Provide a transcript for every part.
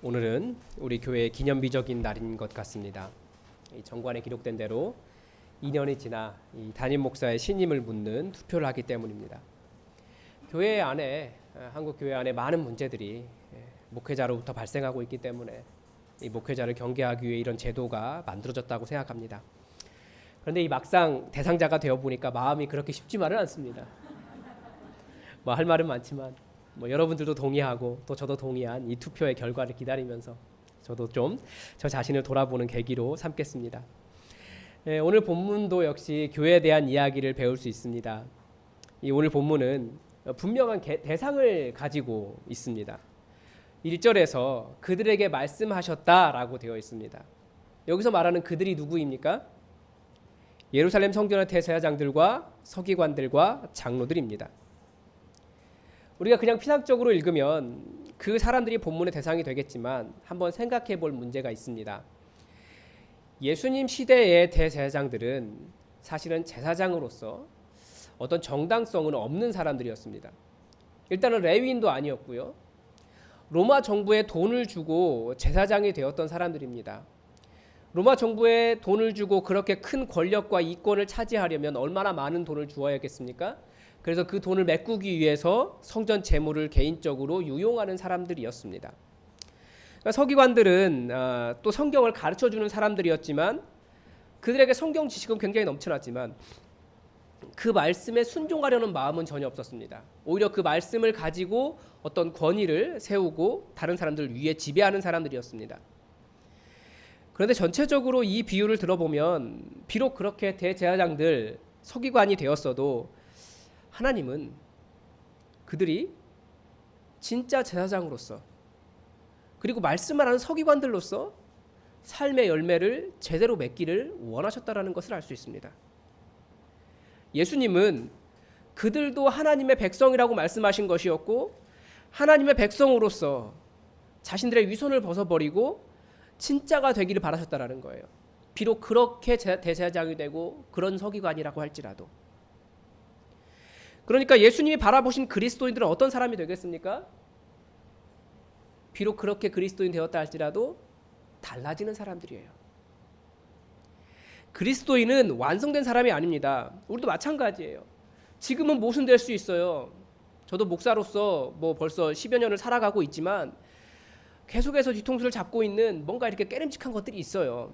오늘은 우리 교회의 기념비적인 날인 것 같습니다. 이 정관에 기록된 대로 2년이 지나 이 담임 목사의 신임을 묻는 투표를 하기 때문입니다. 교회 안에 한국 교회 안에 많은 문제들이 목회자로부터 발생하고 있기 때문에 이 목회자를 경계하기 위해 이런 제도가 만들어졌다고 생각합니다. 그런데 이 막상 대상자가 되어 보니까 마음이 그렇게 쉽지만은 않습니다. 할 말은 많지만 여러분들도 동의하고 또 저도 동의한 이 투표의 결과를 기다리면서 저도 좀 저 자신을 돌아보는 계기로 삼겠습니다. 오늘 본문도 역시 교회에 대한 이야기를 배울 수 있습니다. 이 오늘 본문은 분명한 대상을 가지고 있습니다. 1절에서 그들에게 말씀하셨다라고 되어 있습니다. 여기서 말하는 그들이 누구입니까? 예루살렘 성전의 대제사장들과 서기관들과 장로들입니다. 우리가 그냥 피상적으로 읽으면 그 사람들이 본문의 대상이 되겠지만 한번 생각해 볼 문제가 있습니다. 예수님 시대의 대제사장들은 사실은 제사장으로서 어떤 정당성은 없는 사람들이었습니다. 일단은 레위인도 아니었고요. 로마 정부에 돈을 주고 제사장이 되었던 사람들입니다. 로마 정부에 돈을 주고 그렇게 큰 권력과 이권을 차지하려면 얼마나 많은 돈을 주어야겠습니까? 그래서 그 돈을 메꾸기 위해서 성전 재물을 개인적으로 유용하는 사람들이었습니다. 그러니까 서기관들은 또 성경을 가르쳐주는 사람들이었지만 그들에게 성경 지식은 굉장히 넘쳐났지만 그 말씀에 순종하려는 마음은 전혀 없었습니다. 오히려 그 말씀을 가지고 어떤 권위를 세우고 다른 사람들을 위해 지배하는 사람들이었습니다. 그런데 전체적으로 이 비유를 들어보면 비록 그렇게 대제사장들, 서기관이 되었어도 하나님은 그들이 진짜 제사장으로서 그리고 말씀을 하는 서기관들로서 삶의 열매를 제대로 맺기를 원하셨다라는 것을 알 수 있습니다. 예수님은 그들도 하나님의 백성이라고 말씀하신 것이었고 하나님의 백성으로서 자신들의 위선을 벗어버리고 진짜가 되기를 바라셨다라는 거예요. 비록 그렇게 대제사장이 되고 그런 서기관이라고 할지라도. 그러니까 예수님이 바라보신 그리스도인들은 어떤 사람이 되겠습니까? 비록 그렇게 그리스도인 되었다 할지라도 달라지는 사람들이에요. 그리스도인은 완성된 사람이 아닙니다. 우리도 마찬가지예요. 지금은 모순될 수 있어요. 저도 목사로서 벌써 10여 년을 살아가고 있지만 계속해서 뒤통수를 잡고 있는 뭔가 이렇게 깨름직한 것들이 있어요.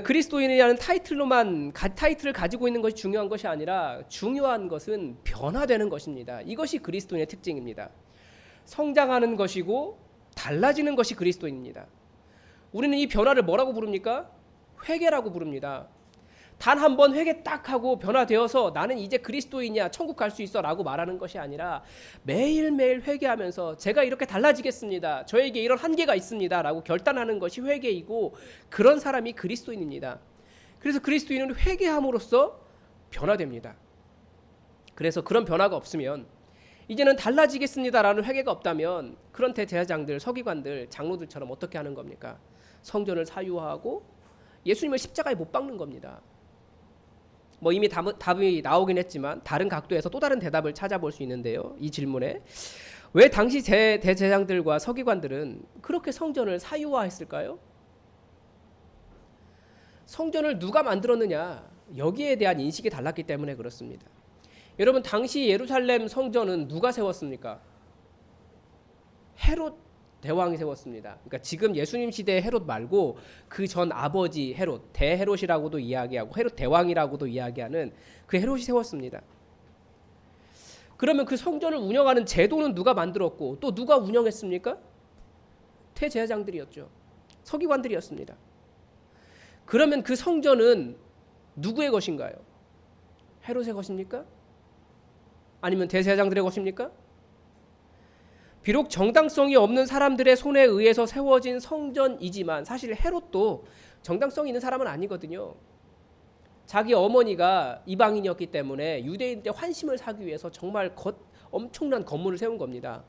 그리스도인이라는 타이틀을 가지고 있는 것이 중요한 것이 아니라 중요한 것은 변화되는 것입니다. 이것이 그리스도인의 특징입니다. 성장하는 것이고 달라지는 것이 그리스도인입니다. 우리는 이 변화를 뭐라고 부릅니까? 회개라고 부릅니다. 단 한 번 회개 딱 하고 변화되어서 나는 이제 그리스도인이야 천국 갈 수 있어 라고 말하는 것이 아니라 매일매일 회개하면서 제가 이렇게 달라지겠습니다. 저에게 이런 한계가 있습니다 라고 결단하는 것이 회개이고 그런 사람이 그리스도인입니다. 그래서 그리스도인은 회개함으로써 변화됩니다. 그래서 그런 변화가 없으면 이제는 달라지겠습니다 라는 회개가 없다면 그런 대제사장들, 서기관들, 장로들처럼 어떻게 하는 겁니까? 성전을 사유하고 예수님을 십자가에 못 박는 겁니다. 이미 답이 나오긴 했지만 다른 각도에서 또 다른 대답을 찾아볼 수 있는데요. 이 질문에 왜 당시 대제사장들과 서기관들은 그렇게 성전을 사유화했을까요? 성전을 누가 만들었느냐 여기에 대한 인식이 달랐기 때문에 그렇습니다. 여러분 당시 예루살렘 성전은 누가 세웠습니까? 헤롯 대왕이 세웠습니다. 그러니까 지금 예수님 시대의 헤롯 말고 그 전 아버지 헤롯, 대헤롯이라고도 이야기하고 헤롯 대왕이라고도 이야기하는 그 헤롯이 세웠습니다. 그러면 그 성전을 운영하는 제도는 누가 만들었고 또 누가 운영했습니까? 대제사장들이었죠. 서기관들이었습니다. 그러면 그 성전은 누구의 것인가요? 헤롯의 것입니까? 아니면 대제사장들의 것입니까? 비록 정당성이 없는 사람들의 손에 의해서 세워진 성전이지만 사실 헤롯도 정당성이 있는 사람은 아니거든요. 자기 어머니가 이방인이었기 때문에 유대인들의 환심을 사기 위해서 정말 엄청난 건물을 세운 겁니다.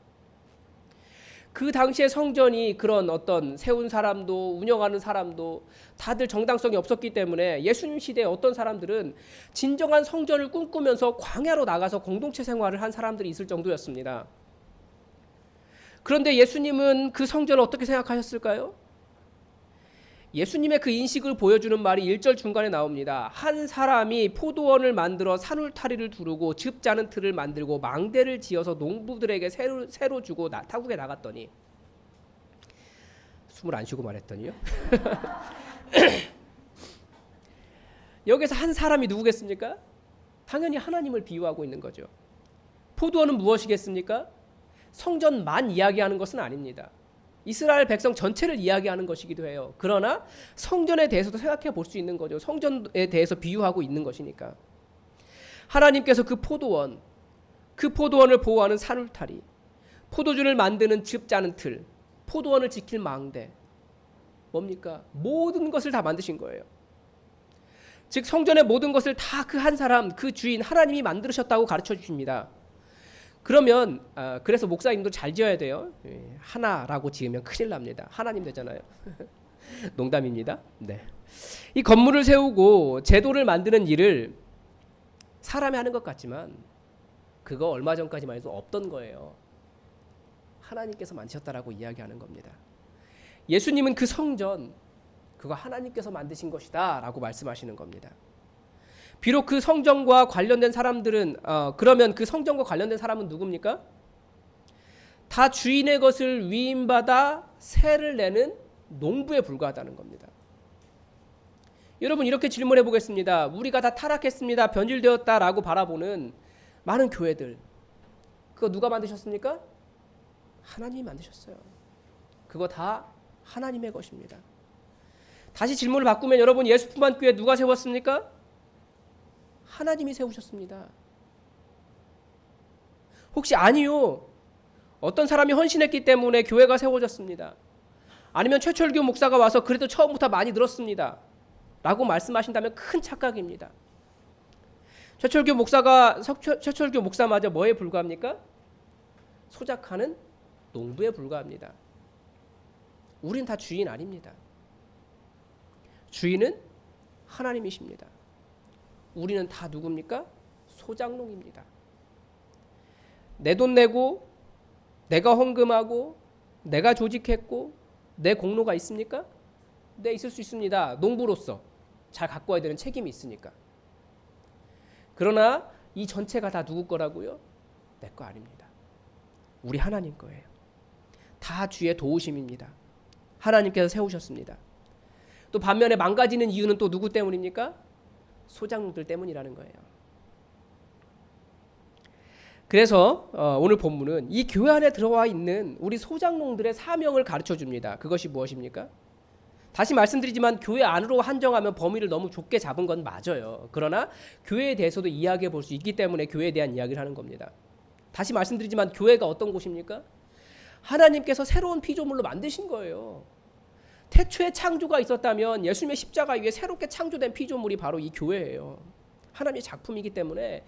그 당시에 성전이 그런 어떤 세운 사람도 운영하는 사람도 다들 정당성이 없었기 때문에 예수님 시대에 어떤 사람들은 진정한 성전을 꿈꾸면서 광야로 나가서 공동체 생활을 한 사람들이 있을 정도였습니다. 그런데 예수님은 그 성전을 어떻게 생각하셨을까요? 예수님의 그 인식을 보여주는 말이 1절 중간에 나옵니다. 한 사람이 포도원을 만들어 산울타리를 두르고 즙 짜는 틀을 만들고 망대를 지어서 농부들에게 새로 주고 타국에 나갔더니, 숨을 안 쉬고 말했더니요. 여기서 한 사람이 누구겠습니까? 당연히 하나님을 비유하고 있는 거죠. 포도원은 무엇이겠습니까? 성전만 이야기하는 것은 아닙니다. 이스라엘 백성 전체를 이야기하는 것이기도 해요. 그러나 성전에 대해서도 생각해 볼 수 있는 거죠. 성전에 대해서 비유하고 있는 것이니까. 하나님께서 그 포도원을 보호하는 산울타리, 포도주를 만드는 즙 짜는 틀, 포도원을 지킬 망대, 뭡니까? 모든 것을 다 만드신 거예요. 즉 성전의 모든 것을 다 그 한 사람, 그 주인 하나님이 만드셨다고 가르쳐 주십니다. 그러면 그래서 목사님도 잘 지어야 돼요. 하나라고 지으면 큰일 납니다. 하나님 되잖아요. 농담입니다. 네. 이 건물을 세우고 제도를 만드는 일을 사람이 하는 것 같지만 그거 얼마 전까지만 해도 없던 거예요. 하나님께서 만드셨다라고 이야기하는 겁니다. 예수님은 그 성전, 그거 하나님께서 만드신 것이다 라고 말씀하시는 겁니다. 비록 그 성전과 관련된 사람들은 그러면 그 성전과 관련된 사람은 누굽니까? 다 주인의 것을 위임받아 세를 내는 농부에 불과하다는 겁니다. 여러분 이렇게 질문해 보겠습니다. 우리가 다 타락했습니다. 변질되었다라고 바라보는 많은 교회들, 그거 누가 만드셨습니까? 하나님이 만드셨어요. 그거 다 하나님의 것입니다. 다시 질문을 바꾸면 여러분 예수품만 교회 누가 세웠습니까? 하나님이 세우셨습니다. 혹시 아니요, 어떤 사람이 헌신했기 때문에 교회가 세워졌습니다. 아니면 최철규 목사가 와서 그래도 처음부터 많이 들었습니다 라고 말씀하신다면 큰 착각입니다. 최철규 목사마저 뭐에 불과합니까? 소작하는 농부에 불과합니다. 우린 다 주인 아닙니다. 주인은 하나님이십니다. 우리는 다 누굽니까? 소작농입니다. 내 돈 내고 내가 헌금하고 내가 조직했고 내 공로가 있습니까? 네, 있을 수 있습니다. 농부로서 잘 갖고 와야 되는 책임이 있으니까. 그러나 이 전체가 다 누구 거라고요? 내 거 아닙니다. 우리 하나님 거예요. 다 주의 도우심입니다. 하나님께서 세우셨습니다. 또 반면에 망가지는 이유는 또 누구 때문입니까? 소작농들 때문이라는 거예요. 그래서 오늘 본문은 이 교회 안에 들어와 있는 우리 소작농들의 사명을 가르쳐 줍니다. 그것이 무엇입니까? 다시 말씀드리지만 교회 안으로 한정하면 범위를 너무 좁게 잡은 건 맞아요. 그러나 교회에 대해서도 이야기해 볼 수 있기 때문에 교회에 대한 이야기를 하는 겁니다. 다시 말씀드리지만 교회가 어떤 곳입니까? 하나님께서 새로운 피조물로 만드신 거예요. 태초에 창조가 있었다면 예수님의 십자가 위에 새롭게 창조된 피조물이 바로 이 교회예요. 하나님의 작품이기 때문에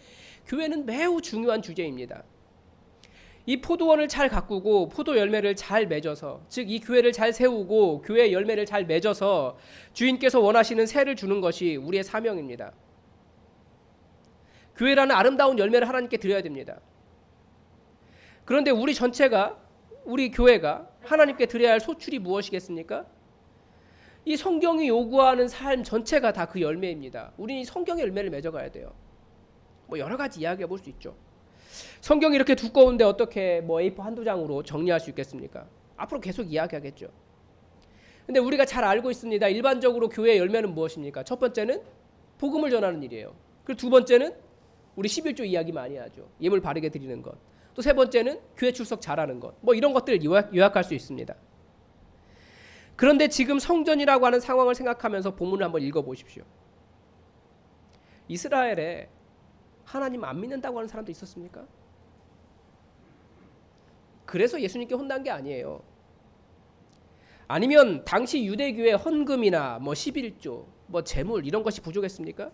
교회는 매우 중요한 주제입니다. 이 포도원을 잘 가꾸고 포도 열매를 잘 맺어서, 즉 이 교회를 잘 세우고 교회의 열매를 잘 맺어서 주인께서 원하시는 새를 주는 것이 우리의 사명입니다. 교회라는 아름다운 열매를 하나님께 드려야 됩니다. 그런데 우리 전체가, 우리 교회가 하나님께 드려야 할 소출이 무엇이겠습니까? 이 성경이 요구하는 삶 전체가 다 그 열매입니다. 우리는 이 성경의 열매를 맺어가야 돼요. 뭐 여러 가지 이야기해 볼 수 있죠. 성경이 이렇게 두꺼운데 어떻게 뭐 A4 한두 장으로 정리할 수 있겠습니까? 앞으로 계속 이야기하겠죠. 근데 우리가 잘 알고 있습니다. 일반적으로 교회의 열매는 무엇입니까? 첫 번째는 복음을 전하는 일이에요. 그리고 두 번째는 우리 11조 이야기 많이 하죠. 예물 바르게 드리는 것. 또 세 번째는 교회 출석 잘하는 것. 뭐 이런 것들을 요약할 수 있습니다. 그런데 지금 성전이라고 하는 상황을 생각하면서 본문을 한번 읽어보십시오. 이스라엘에 하나님 안 믿는다고 하는 사람도 있었습니까? 그래서 예수님께 혼난 게 아니에요. 아니면 당시 유대교회 헌금이나 뭐 11조, 뭐 재물 이런 것이 부족했습니까?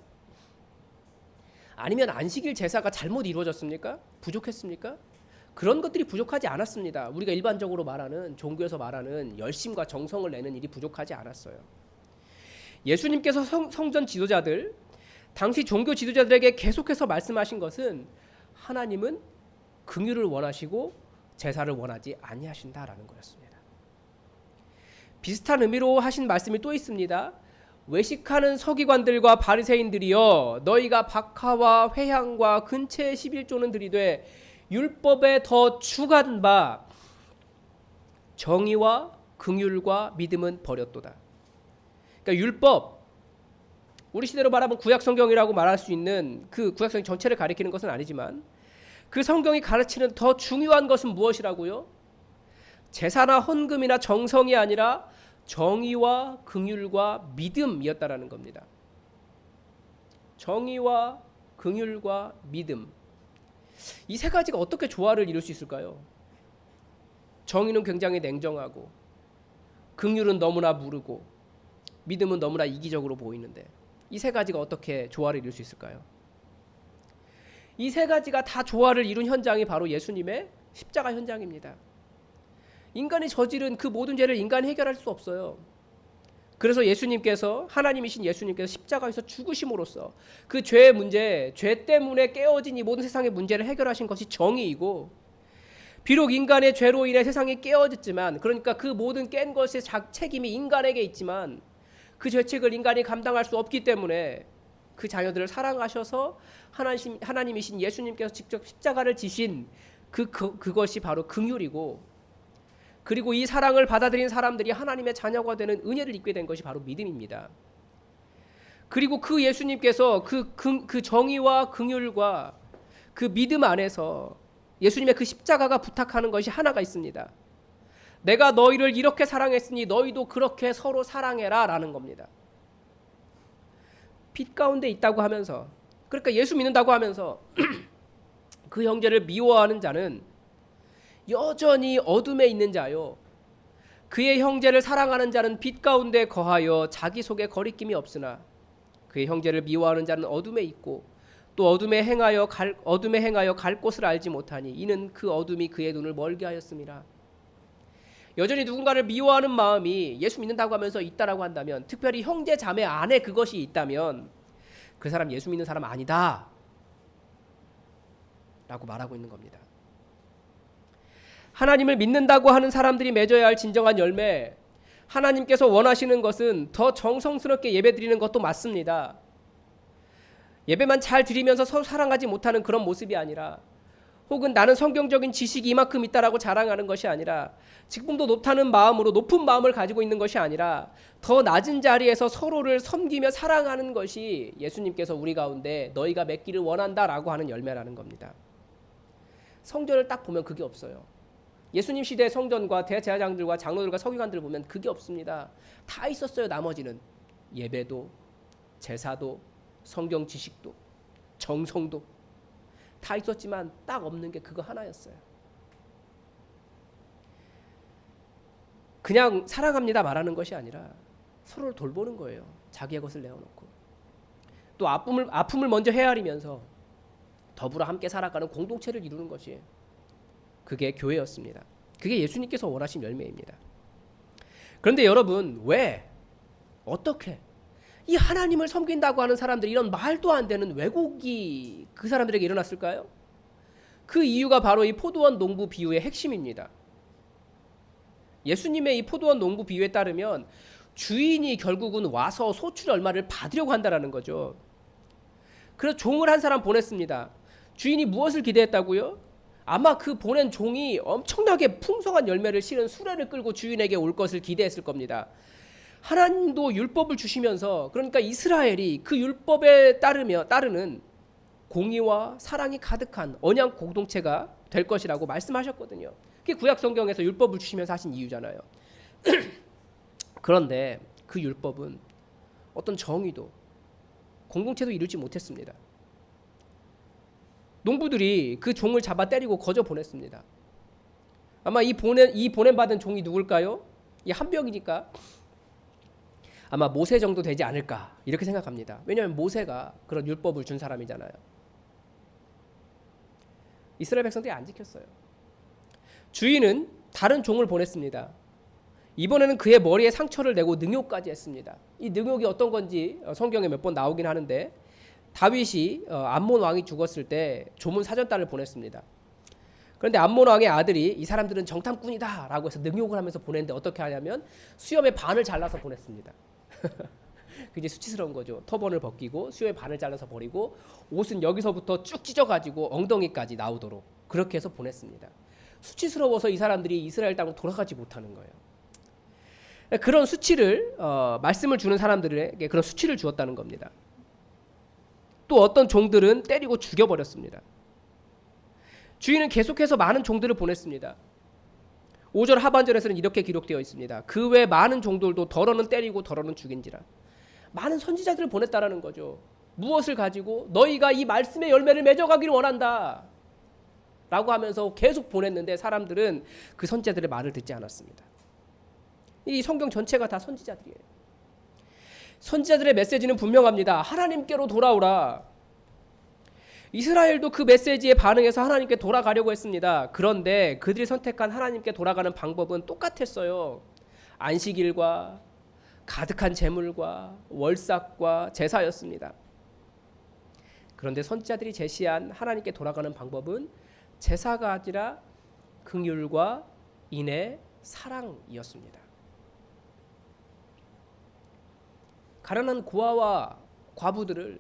아니면 안식일 제사가 잘못 이루어졌습니까? 부족했습니까? 그런 것들이 부족하지 않았습니다. 우리가 일반적으로 말하는, 종교에서 말하는 열심과 정성을 내는 일이 부족하지 않았어요. 예수님께서 성전 지도자들, 당시 종교 지도자들에게 계속해서 말씀하신 것은 하나님은 긍휼을 원하시고 제사를 원하지 아니하신다라는 거였습니다. 비슷한 의미로 하신 말씀이 또 있습니다. 외식하는 서기관들과 바리새인들이여 너희가 박하와 회향과 근처의 11조는 들이되 율법에 더 추가한 바 정의와 긍휼과 믿음은 버렸도다. 그러니까 율법, 우리 시대로 말하면 구약 성경이라고 말할 수 있는 그 구약 성경 전체를 가리키는 것은 아니지만 그 성경이 가르치는 더 중요한 것은 무엇이라고요? 제사나 헌금이나 정성이 아니라 정의와 긍휼과 믿음이었다라는 겁니다. 정의와 긍휼과 믿음, 이 세 가지가 어떻게 조화를 이룰 수 있을까요? 정의는 굉장히 냉정하고 긍휼은 너무나 무르고 믿음은 너무나 이기적으로 보이는데 이 세 가지가 어떻게 조화를 이룰 수 있을까요? 이 세 가지가 다 조화를 이룬 현장이 바로 예수님의 십자가 현장입니다. 인간이 저지른 그 모든 죄를 인간이 해결할 수 없어요. 그래서 예수님께서, 하나님이신 예수님께서 십자가에서 죽으심으로써 그 죄의 문제, 죄 때문에 깨어진 이 모든 세상의 문제를 해결하신 것이 정의이고, 비록 인간의 죄로 인해 세상이 깨어졌지만, 그러니까 그 모든 깬 것의 책임이 인간에게 있지만 그 죄책을 인간이 감당할 수 없기 때문에 그 자녀들을 사랑하셔서 하나님이신 예수님께서 직접 십자가를 지신 그것이 바로 긍휼이고, 그리고 이 사랑을 받아들인 사람들이 하나님의 자녀가 되는 은혜를 입게 된 것이 바로 믿음입니다. 그리고 그 예수님께서 그 정의와 긍휼과 그 믿음 안에서 예수님의 그 십자가가 부탁하는 것이 하나가 있습니다. 내가 너희를 이렇게 사랑했으니 너희도 그렇게 서로 사랑해라 라는 겁니다. 빛 가운데 있다고 하면서, 그러니까 예수 믿는다고 하면서 그 형제를 미워하는 자는 여전히 어둠에 있는 자요, 그의 형제를 사랑하는 자는 빛 가운데 거하여 자기 속에 거리낌이 없으나 그의 형제를 미워하는 자는 어둠에 있고 또 어둠에 행하여 갈 곳을 알지 못하니 이는 그 어둠이 그의 눈을 멀게 하였습니다. 여전히 누군가를 미워하는 마음이 예수 믿는다고 하면서 있다라고 한다면, 특별히 형제 자매 안에 그것이 있다면 그 사람 예수 믿는 사람 아니다 라고 말하고 있는 겁니다. 하나님을 믿는다고 하는 사람들이 맺어야 할 진정한 열매, 하나님께서 원하시는 것은 더 정성스럽게 예배드리는 것도 맞습니다. 예배만 잘 드리면서 서로 사랑하지 못하는 그런 모습이 아니라, 혹은 나는 성경적인 지식이 이만큼 있다라고 자랑하는 것이 아니라, 지금도 높다는 마음으로 높은 마음을 가지고 있는 것이 아니라 더 낮은 자리에서 서로를 섬기며 사랑하는 것이 예수님께서 우리 가운데 너희가 맺기를 원한다라고 하는 열매라는 겁니다. 성전을 딱 보면 그게 없어요. 예수님 시대의 성전과 대제사장들과 장로들과 서기관들을 보면 그게 없습니다. 다 있었어요. 나머지는 예배도, 제사도, 성경 지식도, 정성도 다 있었지만 딱 없는 게 그거 하나였어요. 그냥 사랑합니다 말하는 것이 아니라 서로를 돌보는 거예요. 자기의 것을 내어놓고 또 아픔을 먼저 헤아리면서 더불어 함께 살아가는 공동체를 이루는 것이, 그게 교회였습니다. 그게 예수님께서 원하신 열매입니다. 그런데 여러분, 왜, 어떻게 이 하나님을 섬긴다고 하는 사람들이 이런 말도 안 되는 왜곡이 그 사람들에게 일어났을까요? 그 이유가 바로 이 포도원 농부 비유의 핵심입니다. 예수님의 이 포도원 농부 비유에 따르면 주인이 결국은 와서 소출 얼마를 받으려고 한다는 거죠. 그래서 종을 한 사람 보냈습니다. 주인이 무엇을 기대했다고요? 아마 그 보낸 종이 엄청나게 풍성한 열매를 실은 수레를 끌고 주인에게 올 것을 기대했을 겁니다. 하나님도 율법을 주시면서, 그러니까 이스라엘이 그 율법에 따르는 공의와 사랑이 가득한 언약 공동체가 될 것이라고 말씀하셨거든요. 그게 구약 성경에서 율법을 주시면서 하신 이유잖아요. 그런데 그 율법은 어떤 정의도 공동체도 이루지 못했습니다. 농부들이 그 종을 잡아 때리고 거저 보냈습니다. 아마 이 보냄받은 종이 누굴까요? 이 한 벽이니까 아마 모세 정도 되지 않을까 이렇게 생각합니다. 왜냐하면 모세가 그런 율법을 준 사람이잖아요. 이스라엘 백성들이 안 지켰어요. 주인은 다른 종을 보냈습니다. 이번에는 그의 머리에 상처를 내고 능욕까지 했습니다. 이 능욕이 어떤 건지 성경에 몇 번 나오긴 하는데, 다윗이 암몬 왕이 죽었을 때 조문 사전단을 보냈습니다. 그런데 암몬 왕의 아들이 이 사람들은 정탐꾼이다라고 해서 능욕을 하면서 보냈는데 어떻게 하냐면 수염의 반을 잘라서 보냈습니다. 굉장히 수치스러운 거죠. 터번을 벗기고 수염의 반을 잘라서 버리고 옷은 여기서부터 쭉 찢어가지고 엉덩이까지 나오도록 그렇게 해서 보냈습니다. 수치스러워서 이 사람들이 이스라엘 땅으로 돌아가지 못하는 거예요. 그런 수치를 말씀을 주는 사람들에게 그런 수치를 주었다는 겁니다. 또 어떤 종들은 때리고 죽여버렸습니다. 주인은 계속해서 많은 종들을 보냈습니다. 5절 하반절에서는 이렇게 기록되어 있습니다. 그 외 많은 종들도 더러는 때리고 더러는 죽인지라. 많은 선지자들을 보냈다라는 거죠. 무엇을 가지고 너희가 이 말씀의 열매를 맺어가기를 원한다 라고 하면서 계속 보냈는데 사람들은 그 선지자들의 말을 듣지 않았습니다. 이 성경 전체가 다 선지자들이에요. 선지자들의 메시지는 분명합니다. 하나님께로 돌아오라. 이스라엘도 그 메시지에 반응해서 하나님께 돌아가려고 했습니다. 그런데 그들이 선택한 하나님께 돌아가는 방법은 똑같았어요. 안식일과 가득한 재물과 월삭과 제사였습니다. 그런데 선지자들이 제시한 하나님께 돌아가는 방법은 제사가 아니라 긍휼과 인애, 사랑이었습니다. 가난한 고아와 과부들을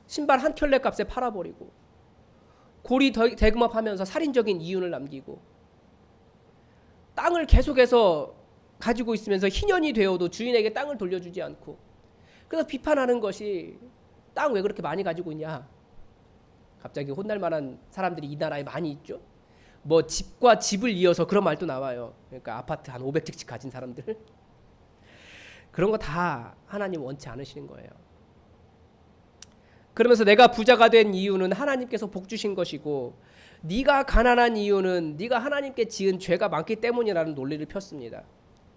신발 한 켤레 값에 팔아버리고 고리 대금업하면서 살인적인 이윤을 남기고 땅을 계속해서 가지고 있으면서 희년이 되어도 주인에게 땅을 돌려주지 않고 그래서 비판하는 것이 땅 왜 그렇게 많이 가지고 있냐. 갑자기 혼날 만한 사람들이 이 나라에 많이 있죠. 뭐 집과 집을 이어서 그런 말도 나와요. 그러니까 아파트 한 500채씩 가진 사람들. 그런 거 다 하나님 원치 않으시는 거예요. 그러면서 내가 부자가 된 이유는 하나님께서 복 주신 것이고 네가 가난한 이유는 네가 하나님께 지은 죄가 많기 때문이라는 논리를 폈습니다.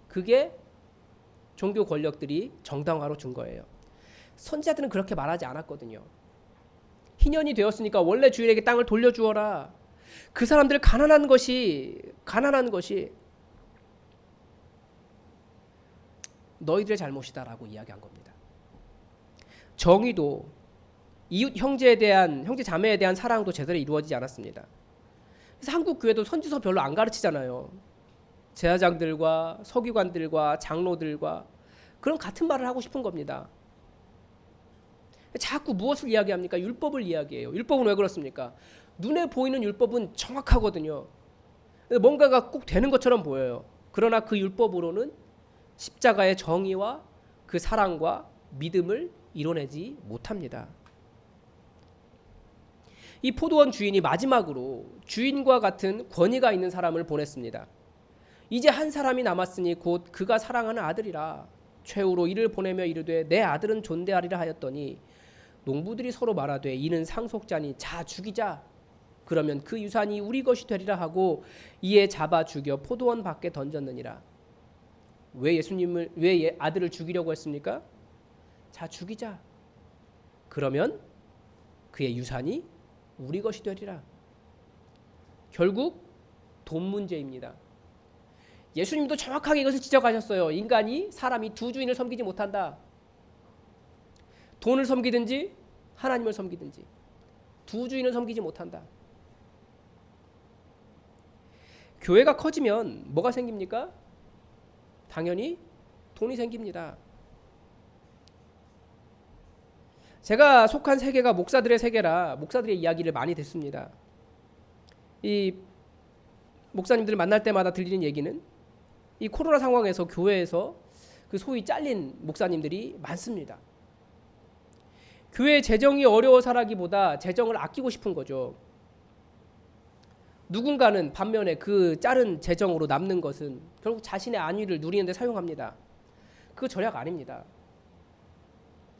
그게 종교 권력들이 정당화로 준 거예요. 선지자들은 그렇게 말하지 않았거든요. 희년이 되었으니까 원래 주인에게 땅을 돌려주어라. 그 사람들 가난한 것이 너희들의 잘못이다라고 이야기한 겁니다. 정의도 이웃 형제 자매에 대한 사랑도 제대로 이루어지지 않았습니다. 그래서 한국 교회도 선지서 별로 안 가르치잖아요. 제사장들과 서기관들과 장로들과 그런 같은 말을 하고 싶은 겁니다. 자꾸 무엇을 이야기합니까? 율법을 이야기해요. 율법은 왜 그렇습니까? 눈에 보이는 율법은 정확하거든요. 뭔가가 꼭 되는 것처럼 보여요. 그러나 그 율법으로는 십자가의 정의와 그 사랑과 믿음을 이뤄내지 못합니다. 이 포도원 주인이 마지막으로 주인과 같은 권위가 있는 사람을 보냈습니다. 이제 한 사람이 남았으니 곧 그가 사랑하는 아들이라. 최후로 이를 보내며 이르되 내 아들은 존대하리라 하였더니 농부들이 서로 말하되 이는 상속자니 자 죽이자. 그러면 그 유산이 우리 것이 되리라 하고 이에 잡아 죽여 포도원 밖에 던졌느니라. 왜 아들을 죽이려고 했습니까? 자 죽이자. 그러면 그의 유산이 우리 것이 되리라. 결국 돈 문제입니다. 예수님도 정확하게 이것을 지적하셨어요. 사람이 두 주인을 섬기지 못한다. 돈을 섬기든지 하나님을 섬기든지 두 주인을 섬기지 못한다. 교회가 커지면 뭐가 생깁니까? 당연히 돈이 생깁니다. 제가 속한 세계가 목사들의 세계라 목사들의 이야기를 많이 듣습니다. 이 목사님들을 만날 때마다 들리는 얘기는 이 코로나 상황에서 교회에서 그 소위 잘린 목사님들이 많습니다. 교회 재정이 어려워서라기보다 재정을 아끼고 싶은 거죠. 누군가는 반면에 그 자른 재정으로 남는 것은 결국 자신의 안위를 누리는 데 사용합니다. 그거 절약 아닙니다.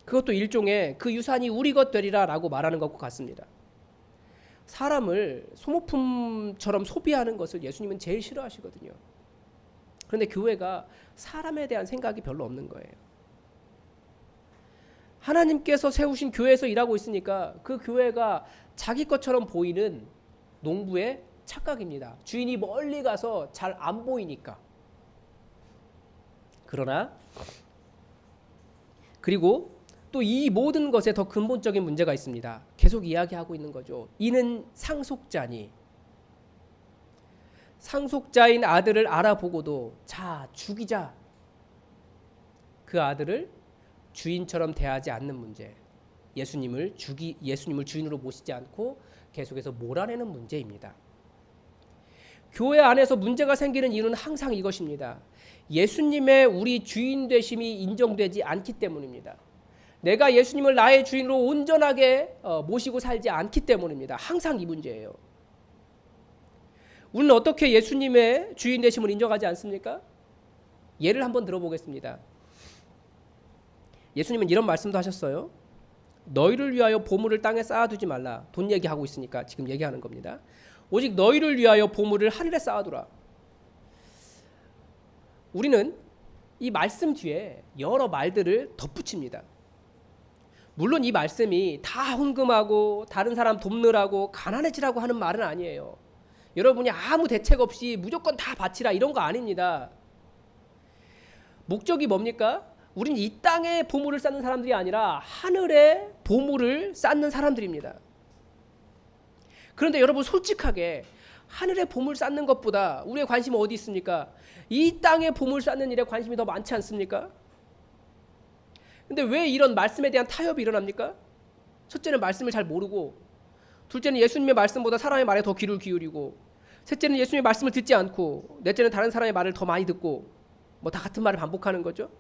그것도 일종의 그 유산이 우리 것 되리라 라고 말하는 것과 같습니다. 사람을 소모품처럼 소비하는 것을 예수님은 제일 싫어하시거든요. 그런데 교회가 사람에 대한 생각이 별로 없는 거예요. 하나님께서 세우신 교회에서 일하고 있으니까 그 교회가 자기 것처럼 보이는 농부의 착각입니다. 주인이 멀리 가서 잘 안 보이니까. 그리고 또 이 모든 것에 더 근본적인 문제가 있습니다. 계속 이야기하고 있는 거죠. 이는 상속자니. 상속자인 아들을 알아보고도 자 죽이자, 그 아들을 주인처럼 대하지 않는 문제, 예수님을 주인으로 모시지 않고 계속해서 몰아내는 문제입니다. 교회 안에서 문제가 생기는 이유는 항상 이것입니다. 예수님의 우리 주인 되심이 인정되지 않기 때문입니다. 내가 예수님을 나의 주인으로 온전하게 모시고 살지 않기 때문입니다. 항상 이 문제예요. 우리는 어떻게 예수님의 주인 되심을 인정하지 않습니까? 예를 한번 들어보겠습니다. 예수님은 이런 말씀도 하셨어요. 너희를 위하여 보물을 땅에 쌓아두지 말라. 돈 얘기하고 있으니까 지금 얘기하는 겁니다. 오직 너희를 위하여 보물을 하늘에 쌓아두라. 우리는 이 말씀 뒤에 여러 말들을 덧붙입니다. 물론 이 말씀이 다 헌금하고 다른 사람 돕느라고 가난해지라고 하는 말은 아니에요. 여러분이 아무 대책 없이 무조건 다 바치라 이런 거 아닙니다. 목적이 뭡니까? 우린 이 땅에 보물을 쌓는 사람들이 아니라 하늘에 보물을 쌓는 사람들입니다. 그런데 여러분 솔직하게 하늘에 보물 쌓는 것보다 우리의 관심은 어디 있습니까? 이 땅에 보물 쌓는 일에 관심이 더 많지 않습니까? 근데 왜 이런 말씀에 대한 타협이 일어납니까? 첫째는 말씀을 잘 모르고, 둘째는 예수님의 말씀보다 사람의 말에 더 귀를 기울이고, 셋째는 예수님의 말씀을 듣지 않고, 넷째는 다른 사람의 말을 더 많이 듣고, 뭐 다 같은 말을 반복하는 거죠.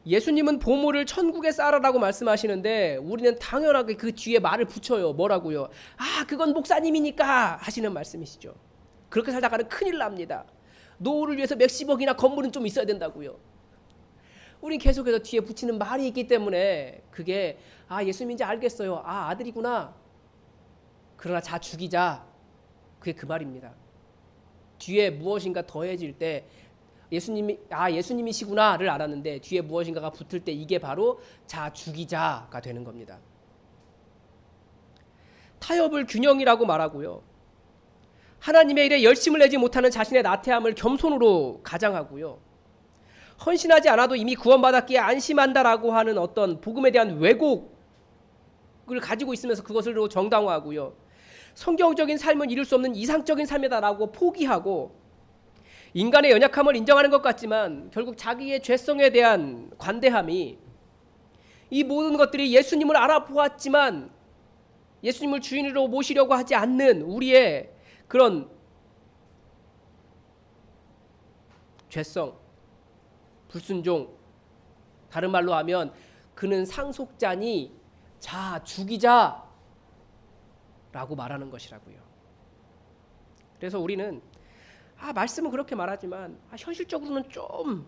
예수님은 보물을 천국에 쌓아라라고 말씀하시는데 우리는 당연하게 그 뒤에 말을 붙여요. 뭐라고요? 아, 그건 목사님이니까 하시는 말씀이시죠. 그렇게 살다가는 큰일 납니다. 노후를 위해서 몇십억이나 건물은 좀 있어야 된다고요. 우린 계속해서 뒤에 붙이는 말이 있기 때문에 그게 예수님인지 알겠어요. 아들이구나. 그러나 자 죽이자. 그게 그 말입니다. 뒤에 무엇인가 더해질 때 예수님이시구나를 알았는데 뒤에 무엇인가가 붙을 때 이게 바로 자 죽이자가 되는 겁니다. 타협을 균형이라고 말하고요. 하나님의 일에 열심을 내지 못하는 자신의 나태함을 겸손으로 가장하고요. 헌신하지 않아도 이미 구원받았기에 안심한다라고 하는 어떤 복음에 대한 왜곡을 가지고 있으면서 그것으로 정당화하고요. 성경적인 삶은 이룰 수 없는 이상적인 삶이다라고 포기하고, 인간의 연약함을 인정하는 것 같지만 결국 자기의 죄성에 대한 관대함이, 이 모든 것들이 예수님을 알아보았지만 예수님을 주인으로 모시려고 하지 않는 우리의 그런 죄성, 불순종, 다른 말로 하면 그는 상속자니 자 죽이자 라고 말하는 것이라고요. 그래서 우리는 말씀은 그렇게 말하지만 현실적으로는 좀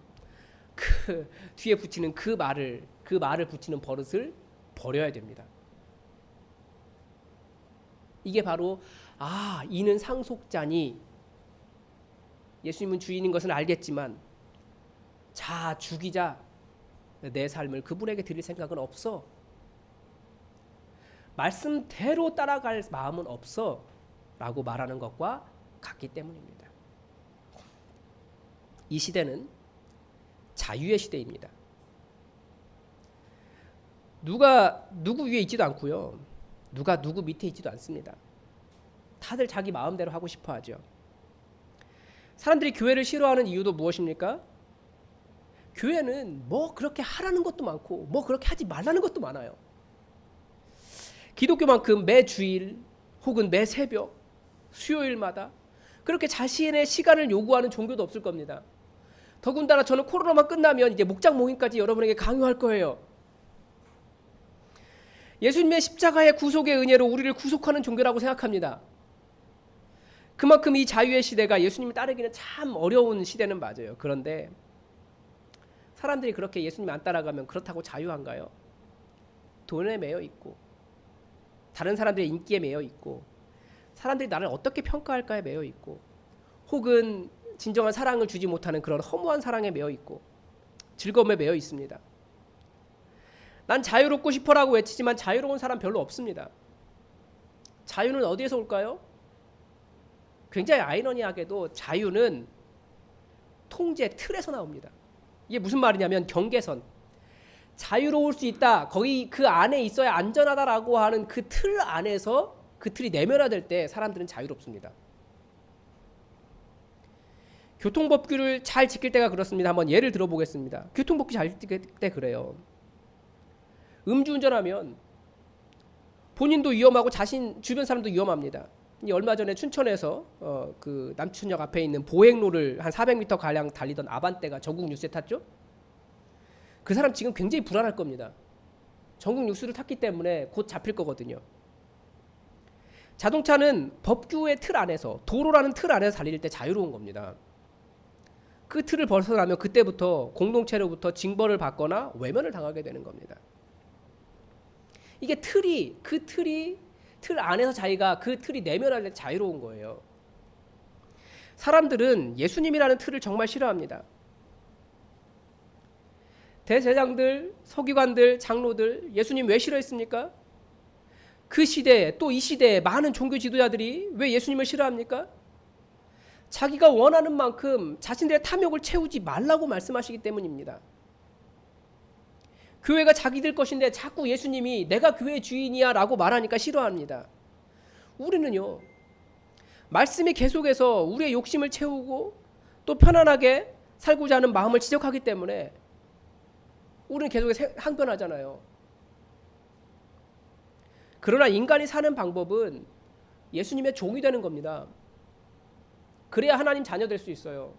그 뒤에 붙이는 그 말을 붙이는 버릇을 버려야 됩니다. 이게 바로 이는 상속자니, 예수님은 주인인 것은 알겠지만 자 죽이자, 내 삶을 그분에게 드릴 생각은 없어, 말씀대로 따라갈 마음은 없어 라고 말하는 것과 같기 때문입니다. 이 시대는 자유의 시대입니다. 누가 누구 위에 있지도 않고요. 누가 누구 밑에 있지도 않습니다. 다들 자기 마음대로 하고 싶어 하죠. 사람들이 교회를 싫어하는 이유도 무엇입니까? 교회는 뭐 그렇게 하라는 것도 많고 뭐 그렇게 하지 말라는 것도 많아요. 기독교만큼 매 주일 혹은 매 새벽, 수요일마다 그렇게 자신의 시간을 요구하는 종교도 없을 겁니다. 더군다나 저는 코로나만 끝나면 이제 목장 모임까지 여러분에게 강요할 거예요. 예수님의 십자가의 구속의 은혜로 우리를 구속하는 종교라고 생각합니다. 그만큼 이 자유의 시대가 예수님을 따르기는 참 어려운 시대는 맞아요. 그런데 사람들이 그렇게 예수님 안 따라가면 그렇다고 자유한가요? 돈에 매여 있고, 다른 사람들의 인기에 매여 있고, 사람들이 나를 어떻게 평가할까에 매여 있고, 혹은 진정한 사랑을 주지 못하는 그런 허무한 사랑에 매여 있고, 즐거움에 매여 있습니다. 난 자유롭고 싶어라고 외치지만 자유로운 사람 별로 없습니다. 자유는 어디에서 올까요? 굉장히 아이러니하게도 자유는 통제 틀에서 나옵니다. 이게 무슨 말이냐면 경계선. 자유로울 수 있다, 거기 그 안에 있어야 안전하다라고 하는 그 틀 안에서 그 틀이 내면화될 때 사람들은 자유롭습니다. 교통법규를 잘 지킬 때가 그렇습니다. 한번 예를 들어보겠습니다. 교통법규 잘 지킬 때 그래요. 음주운전하면 본인도 위험하고 자신 주변 사람도 위험합니다. 얼마 전에 춘천에서 그 남춘역 앞에 있는 보행로를 한 400m 가량 달리던 아반떼가 전국 뉴스에 탔죠. 그 사람 지금 굉장히 불안할 겁니다. 전국 뉴스를 탔기 때문에 곧 잡힐 거거든요. 자동차는 법규의 틀 안에서, 도로라는 틀 안에서 달릴 때 자유로운 겁니다. 그 틀을 벗어나면 그때부터 공동체로부터 징벌을 받거나 외면을 당하게 되는 겁니다. 이게 틀 안에서 자기가 그 틀이 내면할 때 자유로운 거예요. 사람들은 예수님이라는 틀을 정말 싫어합니다. 대제사장들, 서기관들, 장로들 예수님 왜 싫어했습니까? 그 시대에, 또 이 시대에 많은 종교 지도자들이 왜 예수님을 싫어합니까? 자기가 원하는 만큼 자신들의 탐욕을 채우지 말라고 말씀하시기 때문입니다. 교회가 자기들 것인데 자꾸 예수님이 내가 교회 주인이야 라고 말하니까 싫어합니다. 우리는요, 말씀이 계속해서 우리의 욕심을 채우고 또 편안하게 살고자 하는 마음을 지적하기 때문에 우리는 계속 항변하잖아요. 그러나 인간이 사는 방법은 예수님의 종이 되는 겁니다. 그래야 하나님 자녀 될 수 있어요.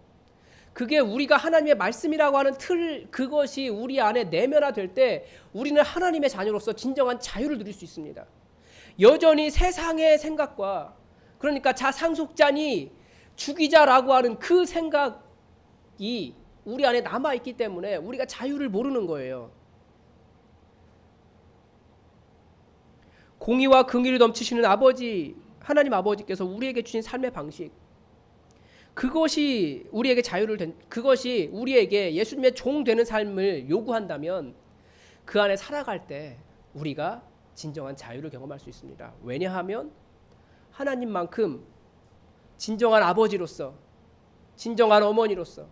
그게 우리가 하나님의 말씀이라고 하는 틀, 그것이 우리 안에 내면화될 때 우리는 하나님의 자녀로서 진정한 자유를 누릴 수 있습니다. 여전히 세상의 생각과, 그러니까 자상속자니 죽이자라고 하는 그 생각이 우리 안에 남아있기 때문에 우리가 자유를 모르는 거예요. 공의와 긍의를 넘치시는 아버지, 하나님 아버지께서 우리에게 주신 삶의 방식, 그것이 우리에게 그것이 우리에게 예수님의 종 되는 삶을 요구한다면 그 안에 살아갈 때 우리가 진정한 자유를 경험할 수 있습니다. 왜냐하면 하나님만큼 진정한 아버지로서, 진정한 어머니로서,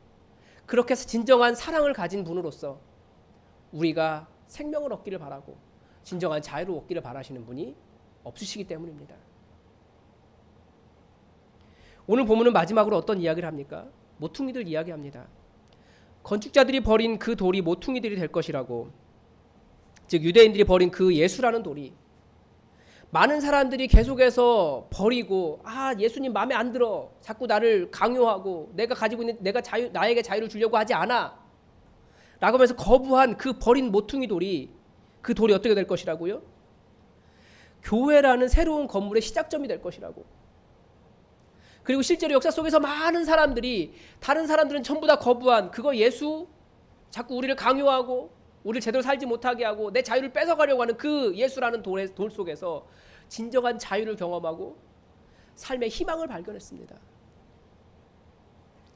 그렇게 해서 진정한 사랑을 가진 분으로서 우리가 생명을 얻기를 바라고 진정한 자유를 얻기를 바라시는 분이 없으시기 때문입니다. 오늘 본문은 마지막으로 어떤 이야기를 합니까? 모퉁이들 이야기합니다. 건축자들이 버린 그 돌이 모퉁이들이 될 것이라고, 즉 유대인들이 버린 그 예수라는 돌이 많은 사람들이 계속해서 버리고, 예수님 마음에 안 들어, 자꾸 나를 강요하고 내가 가지고 있는 나에게 자유를 주려고 하지 않아 라고 하면서 거부한 그 버린 모퉁이 돌이, 그 돌이 어떻게 될 것이라고요? 교회라는 새로운 건물의 시작점이 될 것이라고. 그리고 실제로 역사 속에서 많은 사람들이, 다른 사람들은 전부 다 거부한 그거 예수, 자꾸 우리를 강요하고 우리를 제대로 살지 못하게 하고 내 자유를 뺏어가려고 하는 그 예수라는 돌 속에서 진정한 자유를 경험하고 삶의 희망을 발견했습니다.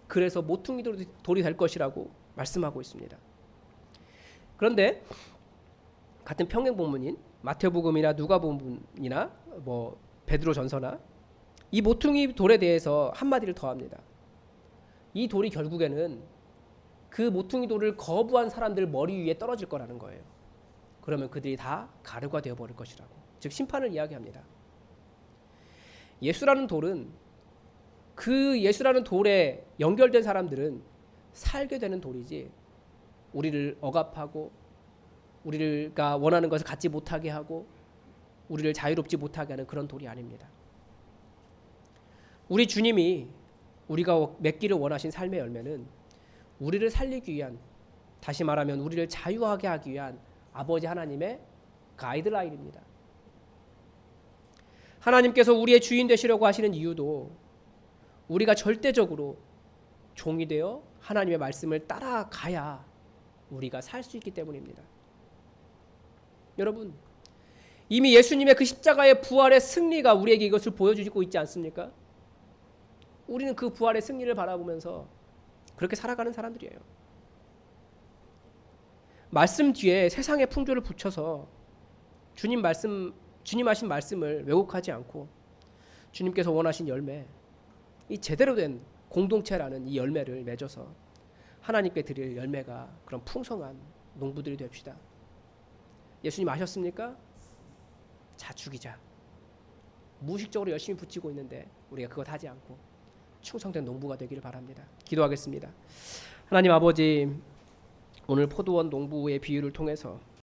그래서 모퉁이 돌이 될 것이라고 말씀하고 있습니다. 그런데 같은 평행 본문인 마태복음이나 누가복음이나 베드로 전서나 이 모퉁이 돌에 대해서 한마디를 더합니다. 이 돌이 결국에는 그 모퉁이 돌을 거부한 사람들 머리 위에 떨어질 거라는 거예요. 그러면 그들이 다 가루가 되어버릴 것이라고, 즉 심판을 이야기합니다. 예수라는 돌은, 그 예수라는 돌에 연결된 사람들은 살게 되는 돌이지, 우리를 억압하고 우리가 원하는 것을 갖지 못하게 하고 우리를 자유롭지 못하게 하는 그런 돌이 아닙니다. 우리 주님이 우리가 맺기를 원하신 삶의 열매는 우리를 살리기 위한, 다시 말하면 우리를 자유하게 하기 위한 아버지 하나님의 가이드라인입니다. 하나님께서 우리의 주인 되시려고 하시는 이유도 우리가 절대적으로 종이 되어 하나님의 말씀을 따라가야 우리가 살 수 있기 때문입니다. 여러분, 이미 예수님의 그 십자가의 부활의 승리가 우리에게 이것을 보여주고 있지 않습니까? 우리는 그 부활의 승리를 바라보면서 그렇게 살아가는 사람들이에요. 말씀 뒤에 세상의 풍조를 붙여서 주님 하신 말씀을 왜곡하지 않고 주님께서 원하신 열매, 이 제대로 된 공동체라는 이 열매를 맺어서 하나님께 드릴 열매가 그런 풍성한 농부들이 됩시다. 예수님 아셨습니까? 자, 죽이자. 무의식적으로 열심히 붙이고 있는데 우리가 그것 하지 않고 충성된 농부가 되기를 바랍니다. 기도하겠습니다. 하나님 아버지, 오늘 포도원 농부의 비유를 통해서